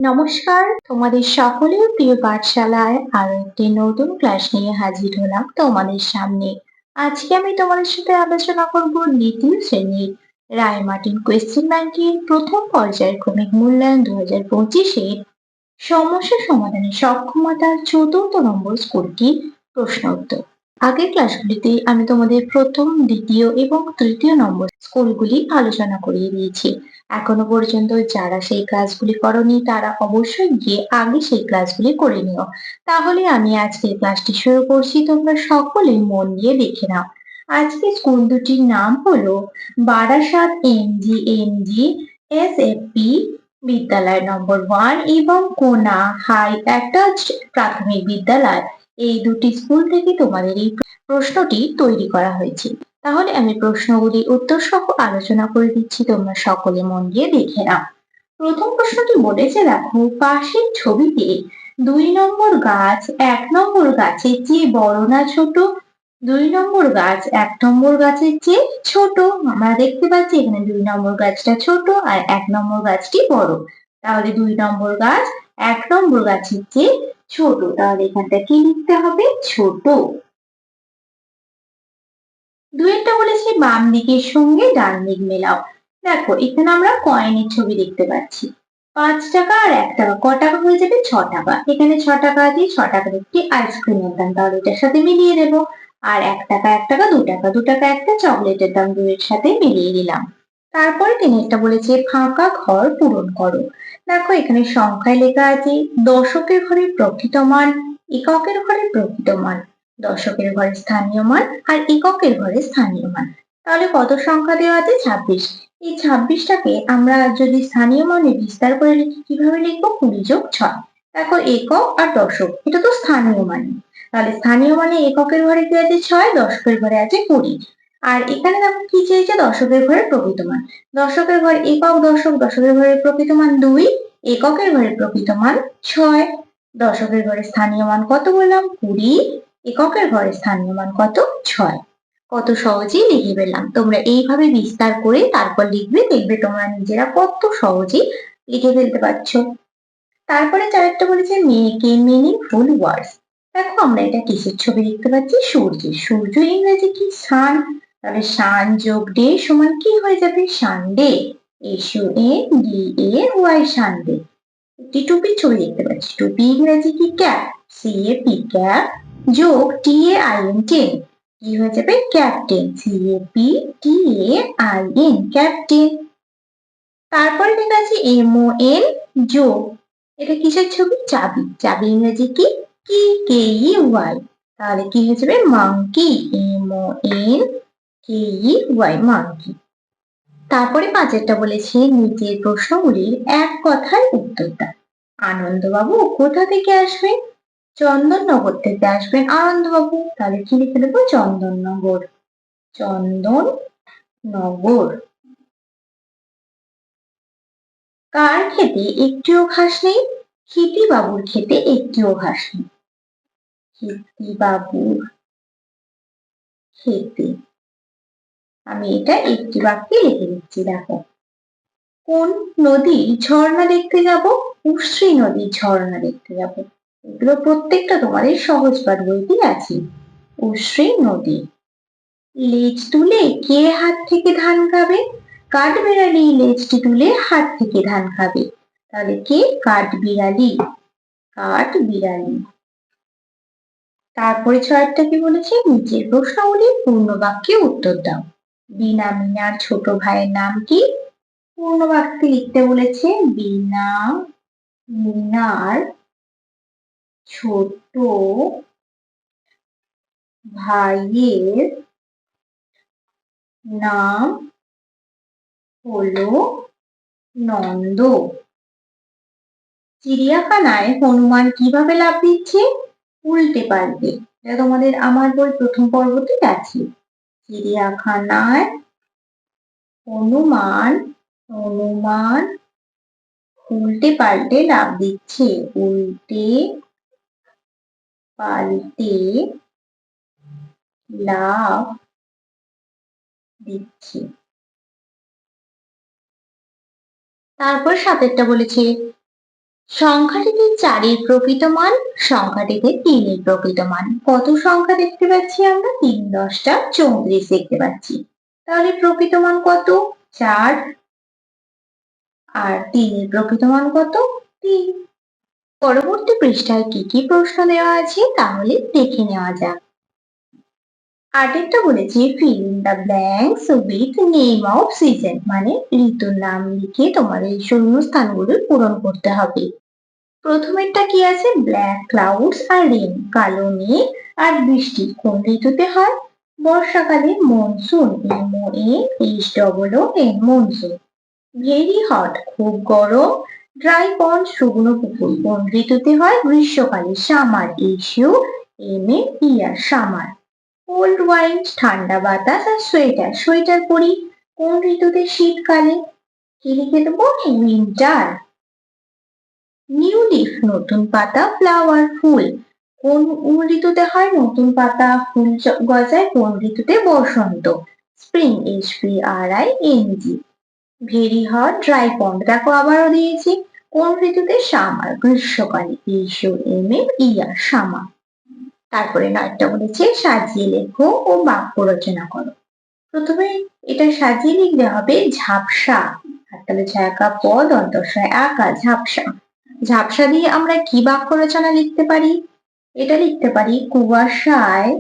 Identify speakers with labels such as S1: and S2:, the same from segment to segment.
S1: নমস্কার, তোমাদের সকলের প্রিয় পাঠশালায় আরো একটি নতুন ক্লাস নিয়ে হাজির হলাম তোমাদের সামনে। আজকে আমি তোমাদের সাথে আলোচনা করব দ্বিতীয় শ্রেণীর রায়-মার্টিন কোয়েশ্চেন ব্যাংকের প্রথম পর্যায়ক্রমিক মূল্যায়ন 2025-এর সমস্যা সমাধানের সক্ষমতার 4র্থ নম্বর স্কুলটির প্রশ্ন উত্তর। আগের ক্লাসগুলিতে আমি তোমাদের প্রথম, দ্বিতীয় এবং তৃতীয় নম্বর স্কুলগুলি আলোচনা করিয়ে দিয়েছি। এখনো পর্যন্ত যারা সেই ক্লাসগুলি করনি তারা অবশ্যই গিয়ে আগে সেই ক্লাসগুলি করে নিও। তাহলে আমি আজকের ক্লাসটি শুরু করছি, তোমরা সকলেই মন দিয়ে দেখে নাও। আজকে স্কুল দুটির নাম হলো বারাসাত এমজি এসএফপি বিদ্যালয় নম্বর 1 এবং কোনা হাই অ্যাটাচড প্রাথমিক বিদ্যালয়। এই দুটি স্কুল থেকে তোমাদের এই প্রশ্নটি তৈরি করা হয়েছে। তাহলে আমি প্রশ্নগুলি উত্তর সহ আলোচনা করে দিচ্ছি, তোমরা সকলে মন দিয়ে দেখে নাও। প্রথম প্রশ্নটি বলেছে, দেখো পাশের ছবিতে 2 নম্বর গাছ 1 নম্বর গাছের চেয়ে বড় না ছোট? 2 নম্বর গাছ 1 নম্বর গাছের চেয়ে ছোট। আমরা দেখতে পাচ্ছি এখানে 2 নম্বর গাছটা ছোট আর 1 নম্বর গাছটি বড়। তাহলে 2 নম্বর গাছ 1 নম্বর গাছের চেয়ে ছোট, তাহলে এখানটা কি লিখতে হবে? ছোট। দুইটা বলেছে বাম দিকের সঙ্গে ডান দিক মেলাও। দেখো এখানে আমরা কয়েনের ছবি দেখতে পাচ্ছি। 5 টাকা আর 1 টাকা, ক টাকা হয়ে যাবে? 6 টাকা। এখানে 6 টাকা আছে, 6 টাকার একটি আইসক্রিমের দাম, তাহলে এটার সাথে মিলিয়ে দেব। আর 1 টাকা 1 টাকা 2 টাকা, 2 টাকা একটা চকলেটের দাম, 2 এর সাথে মিলিয়ে দিলাম। তারপরে তিনি একটা বলেছে ফাঁকা ঘর পূরণ করো। দেখো এখানে সংখ্যায় লেখা আছে দশকের ঘরে প্রকৃত মান, এককের ঘরে প্রকৃত মান, দশকের ঘরে স্থানীয় মান আর এককের ঘরে স্থানীয় মান। তাহলে কত সংখ্যা দেওয়া আছে? 26। এই 26টাকে আমরা যদি স্থানীয় মানে বিস্তার করে লিখি কিভাবে লিখবো? 20 যোগ 6। দেখো একক আর দশক এটা তো স্থানীয় মান, তাহলে স্থানীয় মানে এককের ঘরে কি আছে? 6, দশকের ঘরে আছে 20। আর এখানে দেখো কি চেয়েছে? দশকের ঘরে প্রকৃত মান। দশকের ঘরে একক দশক, দশকের ঘরে প্রকৃত মান 2, এককের ঘরে প্রকৃত মান 6। দশকের ঘরে স্থানীয় মান কত বললাম? 20, এককের ঘরে স্থানীয় মান কত? 6। কত সহজেই লিখে ফেললাম। তোমরা এইভাবে বিস্তার করে তারপর লিখবে, দেখবে তোমরা নিজেরা কত সহজেই লিখে ফেলতে পারছো। তারপরে চারটা বলেছে মেক এ মিনিংফুল ওয়ার্ডস। দেখো আমরা এটা কিসের ছবি দেখতে পাচ্ছি? সূর্যের। সূর্য ইংরেজি কি? সান। তাহলে সান যোগ ডে সমান কি হয়ে যাবে? সানডে। SUNDAY Sunday. একটি টুপির ছবি দেখতে পাচ্ছি। টুপি ইংরেজি কি? ক্যাপ। CAP ক্যাপ যোগ TAIN টেন, কি হয়ে যাবে? ক্যাপ্টেন। CAPTAIN captain. তারপরে লেখা আছে MON যোগ, এটা কিসের ছবি? চাবি। চাবি ইংরেজি কি? কি? KEY। তাহলে কি হয়ে যাবে? মাংকি। MONKEY monkey. তারপরে পাঁচেরটা বলেছে নিচের প্রশ্নগুলির এক কথায় উত্তর দাও। আনন্দবাবু কোথা থেকে আসবেন? চন্দননগর থেকে আসবেন আনন্দবাবু। তাহলে কি লিখে দেবো? চন্দননগর। চন্দননগর। কার ক্ষেতে একটিও ঘাস নেই? ক্ষিতিবাবুর ক্ষেতে একটিও ঘাস নেই। ক্ষিতিবাবুর ক্ষেতে। আমি এটা একটি বাক্যে লিখে দিচ্ছি। দেখো কোন নদীর ঝর্ণা দেখতে যাব? উশ্রী নদীর ঝর্ণা দেখতে যাব। এগুলো প্রত্যেকটা তোমাদের সহজ পাঠ বইতেই আছে। উশ্রী নদী। লেজ তুলে কে হাত থেকে ধান খাবে? কাঠবিড়ালি লেজটি তুলে হাত থেকে ধান খাবে। তাহলে কে? কাঠবিড়ালি। কাঠবিড়ালি। তারপরে ছয়টা কি বলেছে? নিচের প্রশ্নগুলি পূর্ণ বাক্যে উত্তর দাও। বিনা মিনার ছোট ভাইয়ের নাম কি? পূর্ণ বাক্যে লিখতে বলেছে বিনা মিনার ছোট ভাইয়ের নাম হলো নন্দ। চিড়িয়াখানায় হনুমান কিভাবে লাফ দিচ্ছে? উল্টে পাল্টে। এটা তোমাদের আমার বই প্রথম পর্বতেই আছে। চিড়িয়াখানায় হনুমান হনুমান উল্টে পাল্টে লাফ দিচ্ছে। উল্টে পাল্টে লাফ দিচ্ছে। তারপর সাতেরটা বলেছে সংখ্যাটিতে 4-এর প্রকৃত মান, সংখ্যাটিতে 3-এর প্রকৃত মান। কত সংখ্যা দেখতে পাচ্ছি আমরা? 3 10টা 34 দেখতে পাচ্ছি। তাহলে প্রকৃত মান কত? 4। আর 3-এর প্রকৃত মান কত? 3। পরবর্তী পৃষ্ঠায় কি কি প্রশ্ন দেওয়া আছে তাহলে দেখে নেওয়া যাক। আরেকটা বলেছে fill in the blanks with name of season, মানে ঋতুর নাম লিখে তোমাদের শূন্যস্থানগুলো পূরণ করতে হবে। প্রথমেরটা কি আছে? ব্ল্যাক ক্লাউডস আর রেন, কালো মেঘ আর বৃষ্টি কোন ঋতুতে হয়? বর্ষাকালে। Monsoon, MONSOON, monsoon. Very hot, খুব গরম। ড্রাই পন্ড, শুকনো পুকুর কোন ঋতুতে হয়? গ্রীষ্মকালে। Summer, SUMMER, summer. Cold wine, ঠান্ডা বাতাস আর সোয়েটার, সোয়েটার পরি কোন ঋতুতে? শীতকালে। কি লিখে দেবো? উইন্টার। নিউ লিফ, নতুন পাতা। ফ্লাওয়ার, ফুল কোন ঋতুতে হয়? নতুন পাতা ফুল গজায় কোন ঋতুতে? বসন্ত। Spring, SPRING। Very hot, dry পন্ড, দেখো আবারও দিয়েছি কোন ঋতুতে? সামার, গ্রীষ্মকালে। SUMMER, summer. তারপরে 9টা বলেছে সাজিয়ে লেখো ও বাক্য রচনা করো। প্রথমে এটা সাজিয়ে লিখতে হবে ঝাপসা, হাততালি ছায়াকা প দন্তস্বয় আকা, ঝাপসা। ঝাপসা দিয়ে আমরা কি বাক্য রচনা লিখতে পারি? এটা লিখতে পারি কুয়াশায়,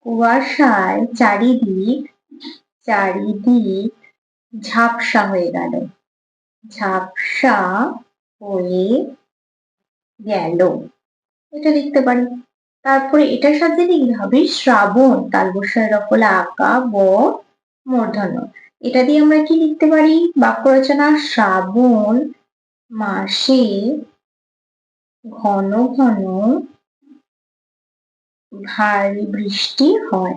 S1: কুয়াশায় চারিদিক, চারিদিক ঝাপসা হয়ে গেল, ঝাপসা হয়ে গেল, এটা লিখতে পারি। তারপরে এটা সাথে লিখতে হবে শ্রাবণ, তালবস্যের রফলা আঁকা ব মূর্ধন্য। এটা দিয়ে আমরা কি লিখতে পারি? বাক্য রচনা শ্রাবণ মাসে ঘন ঘন ভারী বৃষ্টি হয়।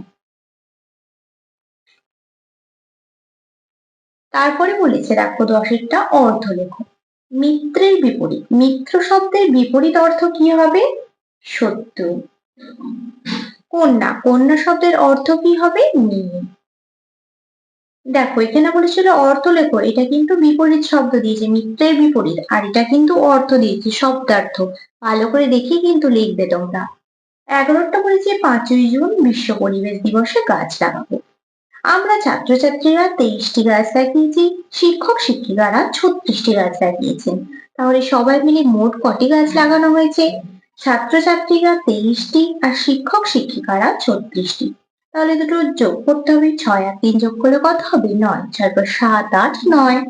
S1: তারপরে বলেছে দেখো 10-এরটা অর্থ লেখো। মিত্রের বিপরীত, মিত্র শব্দের বিপরীত অর্থ কি হবে? শত্রু। কন্যা, কন্যা শব্দের অর্থ কি হবে? মেয়ে। দেখো এখানে বলেছিল অর্থ লেখো, এটা কিন্তু বিপরীত শব্দ দিয়েছে, মিত্রের বিপরীত, আর এটা কিন্তু অর্থ দিয়েছে, শব্দার্থ। ভালো করে দেখে কিন্তু লিখবে তোমরা। 11টা বলেছে 5ই জুন বিশ্ব পরিবেশ দিবসে গাছ লাগাবো। আমরা ছাত্রছাত্রীরা 23টি গাছ লাগিয়েছি, শিক্ষক শিক্ষিকারা 36টি গাছ লাগিয়েছেন। তাহলে সবাই মিলে মোট কটি গাছ লাগানো হয়েছে? ছাত্রছাত্রীরা 23টি আর শিক্ষক শিক্ষিকারা 36টি। তাহলে দুটো যোগ করতে হবে, 6 আর 3 যোগ করলে কত হবে? 9। 6 পর 7 8 9,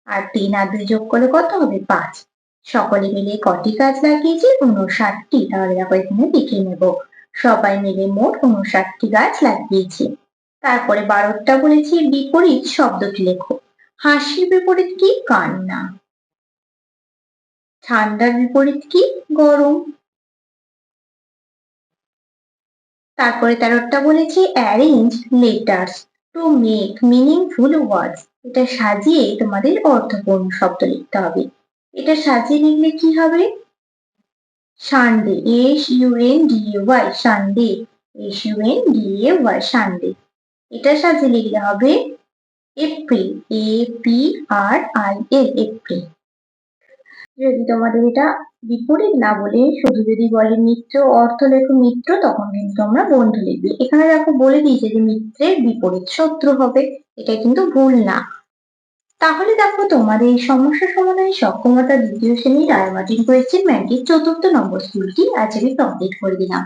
S1: আর 3 আর 2 যোগ করলে কত হবে? 5। সকলে মিলে কটি গাছ লাগিয়েছি? 59টি। তাহলে দেখো এখানে লিখে নেব, সবাই মিলে মোট 59টি গাছ লাগিয়েছি। তারপরে 12টা বলেছি বিপরীত শব্দটি লেখো। হাসির বিপরীত কি? কান্না। ঠান্ডার বিপরীত কি? গরম। তারপরে 13টা বলেছি arrange letters to make meaningful ওয়ার্ডস। এটা সাজিয়ে তোমাদের অর্থপূর্ণ শব্দ লিখতে হবে। এটা সাজিয়ে লিখলে কি হবে? Sunday, SUNDAY, Sunday, SUNDAY, Sunday. এটা সাজিয়ে লিখলে হবে এপ্রিল, APRIL, এপ্রিল। যদি তোমাদের এটা বিপরীত না বলে শুধু যদি বলে মিত্র, অর্থ লেখো মিত্র, তখন কিন্তু তোমরা বন্ধু লিখবে। এখানে দেখো বলে দিয়েছে যে মিত্রের বিপরীত শত্রু হবে, এটা কিন্তু ভুল না। তাহলে দেখো তোমাদের এই সমস্যা সমাধানে সক্ষমতা 2য় শ্রেণীর রায়মার্টিন কোয়েশ্চেন ব্যাংকের 4র্থ নম্বর স্কুলটি আজকে কমপ্লিট করে দিলাম।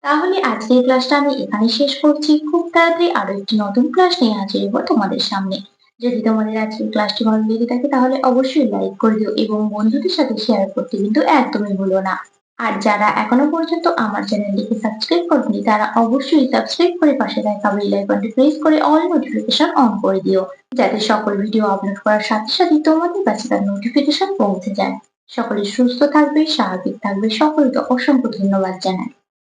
S1: তাহলে আজকের ক্লাসটা আমি এখানে শেষ করছি। খুব তাড়াতাড়ি আরো একটি নতুন ক্লাস নিয়ে হাজির হবো তোমাদের সামনে। যদি তোমাদের আজকের ক্লাসটি ভালো লেগে থাকে তাহলে অবশ্যই লাইক করে দিও এবং বন্ধুদের সাথে শেয়ার করতে কিন্তু একদমই ভুলো না। আর যারা এখনো পর্যন্ত আমার চ্যানেলটিকে সাবস্ক্রাইব করনি তারা অবশ্যই সাবস্ক্রাইব করে পাশে থাকা বেল আইকনটি প্রেস করে অল নোটিফিকেশন অন করে দিও, যাতে সকল ভিডিও আপলোড করার সাথে সাথে তোমাদের কাছে তার নোটিফিকেশন পৌঁছে যায়। সকলে সুস্থ থাকবে, স্বাভাবিক থাকবে, সকলকে অসংখ্য ধন্যবাদ জানাই।